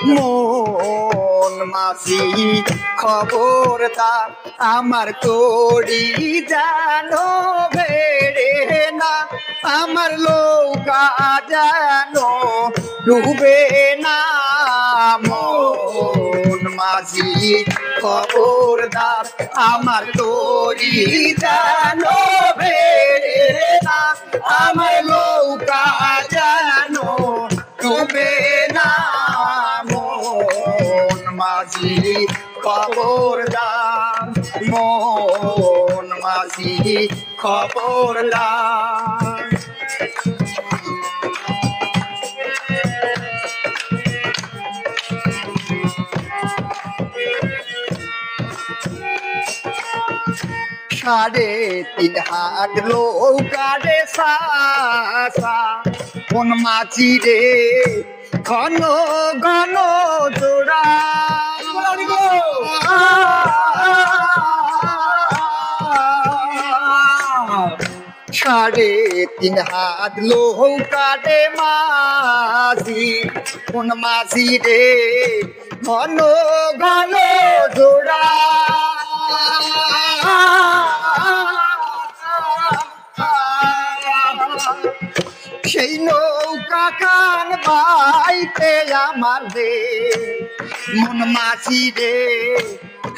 মন মাঝি খবরদার আমার তোরি জানো বেড়ে না আমার নৌকা জানো ডুবে না মন মাঝি খবরদার আমার তোরি জানো বেড়ে না আমার নৌকা জানো ডুবে না মন মাঝি খবরদার মন মাঝি খবরদার সাড়ে 3 হাত নৌকারে সাসা কোন মাঝি রে ঘন ঘন জোড়া সাড়ে 3 হাত নৌকারে মাঝি কোন মাঝি রে ঘন ঘন জোড়া সেই নৌকা কান বাইতে আমার রে মন মাঝি রে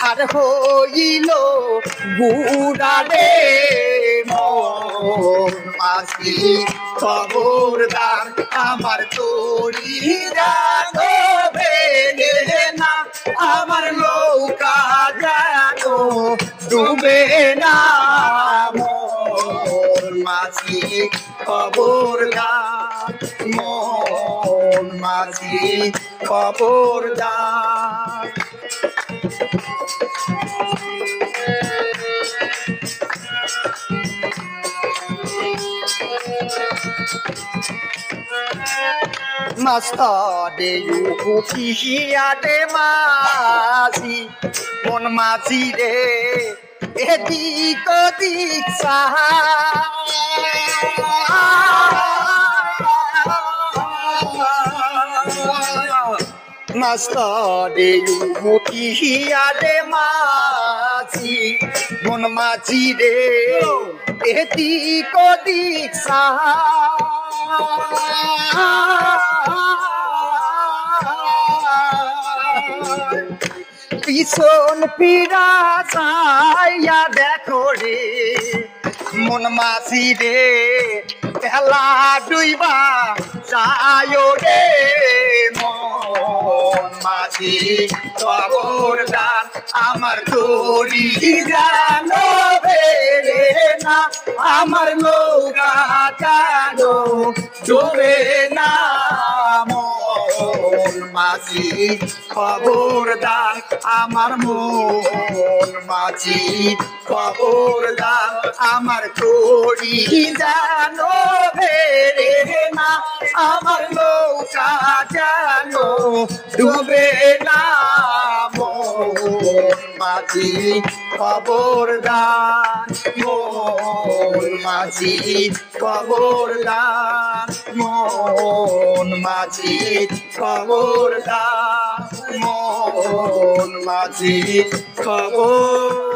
আর হইল বুড়া রে মন মাঝি খবরদার আমার তোরি জানো বেড়ে না আমার নৌকা জানো ডুবে না মন মাঝি খবরদার মন মাঝি খবরদার মাস্টারে উঠিয়ারে মাঝি মন মাঝি রে এদিক ওদিক সাহা মাস্টারে উঠিয়ারে মাঝি মন মাঝি রে এদিক ওদিক সাহা পিছন ফিরা যাইয়া দেখো রে মন মাঝি রে পেলা ডুইবা যায় রে মন মাঝি খবরদার আমার তোরি জানো বেড়ে না আমার নৌকা জানো ডুবে না মন মাঝি খবরদার আমার মন মাঝি খবরদার আমার তোরি জানো বেড়ে না আমার নৌকা জানো ডুবে না মন মাঝি খবরদার মন মাঝি খবরদার মন মাঝি খবরদার মন মাঝি খবর